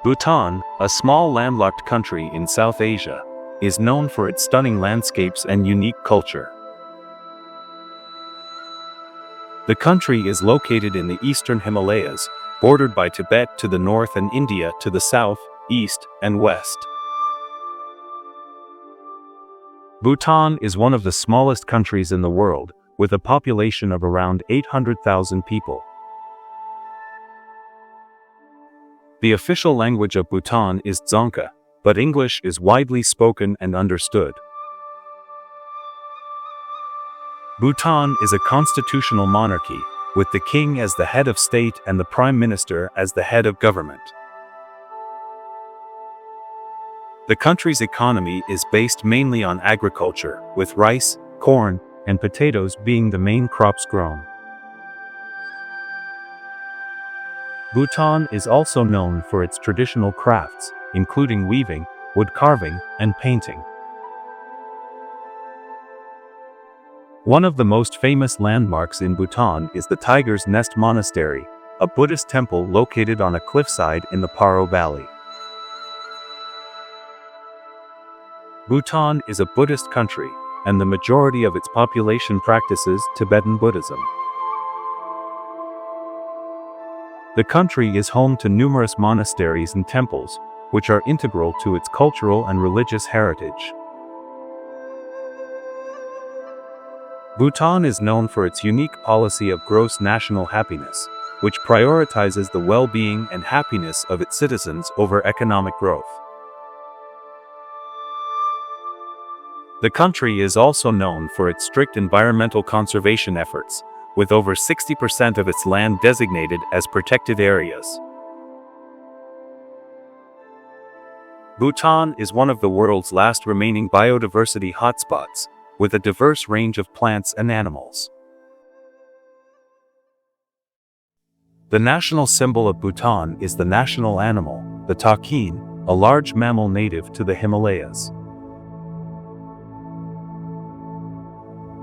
Bhutan, a small landlocked country in South Asia, is known for its stunning landscapes and unique culture. The country is located in the eastern Himalayas, bordered by Tibet to the north and India to the south, east, and west. Bhutan is one of the smallest countries in the world, with a population of around 800,000 people. The official language of Bhutan is Dzongkha, but English is widely spoken and understood. Bhutan is a constitutional monarchy, with the king as the head of state and the prime minister as the head of government. The country's economy is based mainly on agriculture, with rice, corn, and potatoes being the main crops grown. Bhutan is also known for its traditional crafts, including weaving, wood carving, and painting. One of the most famous landmarks in Bhutan is the Tiger's Nest Monastery, a Buddhist temple located on a cliffside in the Paro Valley. Bhutan is a Buddhist country, and the majority of its population practices Tibetan Buddhism. The country is home to numerous monasteries and temples, which are integral to its cultural and religious heritage. Bhutan is known for its unique policy of gross national happiness, which prioritizes the well-being and happiness of its citizens over economic growth. The country is also known for its strict environmental conservation efforts, with over 60% of its land designated as protected areas. Bhutan is one of the world's last remaining biodiversity hotspots, with a diverse range of plants and animals. The national symbol of Bhutan is the national animal, the takin, a large mammal native to the Himalayas.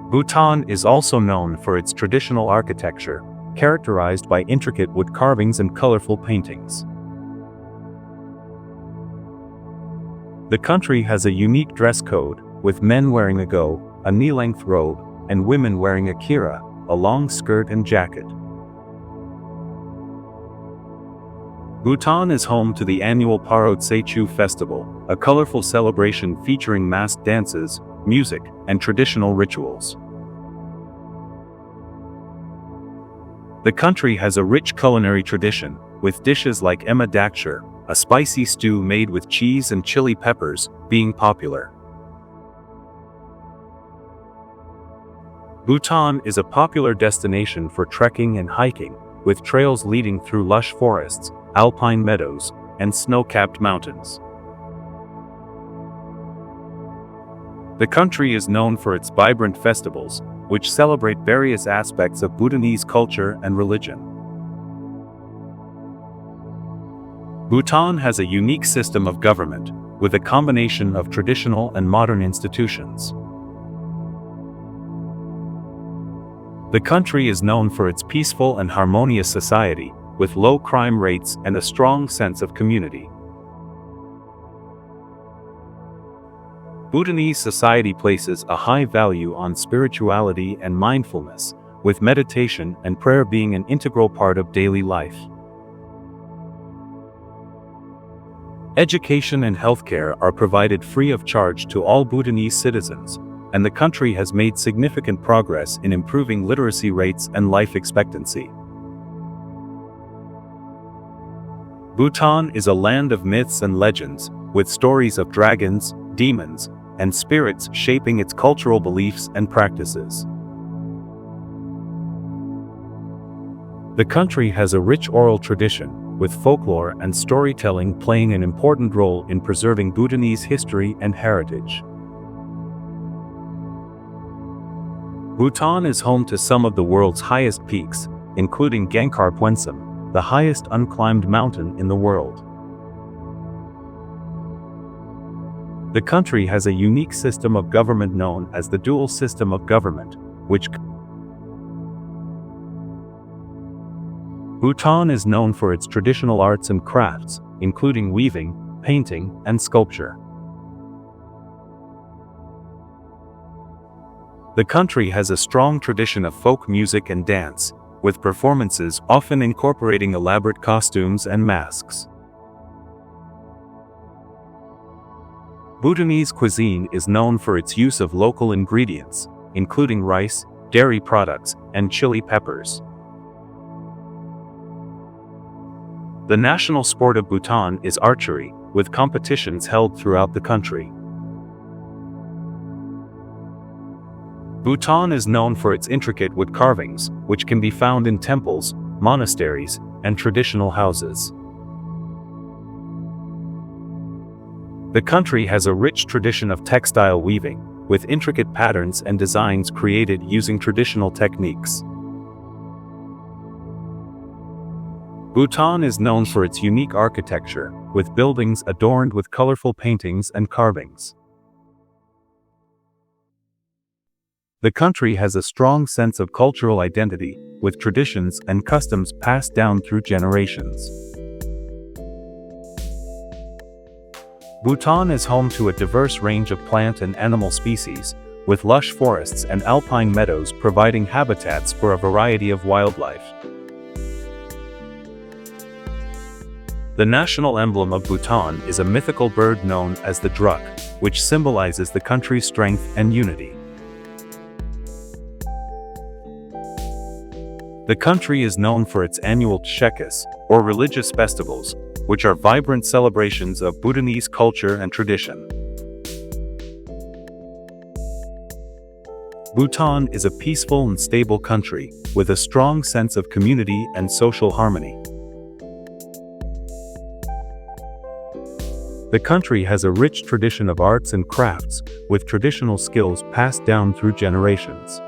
Bhutan is also known for its traditional architecture, characterized by intricate wood carvings and colorful paintings. The country has a unique dress code, with men wearing a go, a knee-length robe, and women wearing a kira, a long skirt and jacket. Bhutan is home to the annual Paro Tsechu festival, a colorful celebration featuring masked dances, music, and traditional rituals. The country has a rich culinary tradition, with dishes like ema dakshar, a spicy stew made with cheese and chili peppers, being popular. Bhutan is a popular destination for trekking and hiking, with trails leading through lush forests, alpine meadows, and snow-capped mountains. The country is known for its vibrant festivals, which celebrate various aspects of Bhutanese culture and religion. Bhutan has a unique system of government, with a combination of traditional and modern institutions. The country is known for its peaceful and harmonious society, with low crime rates and a strong sense of community. Bhutanese society places a high value on spirituality and mindfulness, with meditation and prayer being an integral part of daily life. Education and healthcare are provided free of charge to all Bhutanese citizens, and the country has made significant progress in improving literacy rates and life expectancy. Bhutan is a land of myths and legends, with stories of dragons, demons, and spirits shaping its cultural beliefs and practices. The country has a rich oral tradition, with folklore and storytelling playing an important role in preserving Bhutanese history and heritage. Bhutan is home to some of the world's highest peaks, including Gangkhar Puensum, the highest unclimbed mountain in the world. The country has a unique system of government known as the dual system of government, which Bhutan is known for its traditional arts and crafts, including weaving, painting, and sculpture. The country has a strong tradition of folk music and dance, with performances often incorporating elaborate costumes and masks. Bhutanese cuisine is known for its use of local ingredients, including rice, dairy products, and chili peppers. The national sport of Bhutan is archery, with competitions held throughout the country. Bhutan is known for its intricate wood carvings, which can be found in temples, monasteries, and traditional houses. The country has a rich tradition of textile weaving, with intricate patterns and designs created using traditional techniques. Bhutan is known for its unique architecture, with buildings adorned with colorful paintings and carvings. The country has a strong sense of cultural identity, with traditions and customs passed down through generations. Bhutan is home to a diverse range of plant and animal species, with lush forests and alpine meadows providing habitats for a variety of wildlife. The national emblem of Bhutan is a mythical bird known as the druk, which symbolizes the country's strength and unity. The country is known for its annual tshekas, or religious festivals, which are vibrant celebrations of Bhutanese culture and tradition. Bhutan is a peaceful and stable country, with a strong sense of community and social harmony. The country has a rich tradition of arts and crafts, with traditional skills passed down through generations.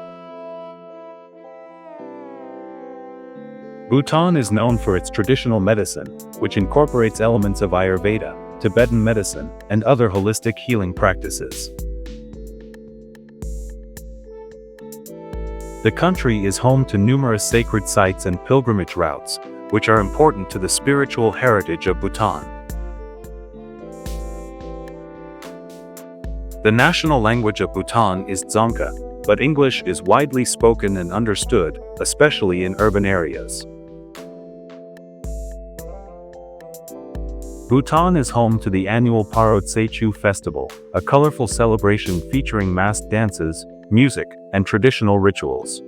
Bhutan is known for its traditional medicine, which incorporates elements of Ayurveda, Tibetan medicine, and other holistic healing practices. The country is home to numerous sacred sites and pilgrimage routes, which are important to the spiritual heritage of Bhutan. The national language of Bhutan is Dzongkha, but English is widely spoken and understood, especially in urban areas. Bhutan is home to the annual Parod Sechu festival, a colorful celebration featuring masked dances, music, and traditional rituals.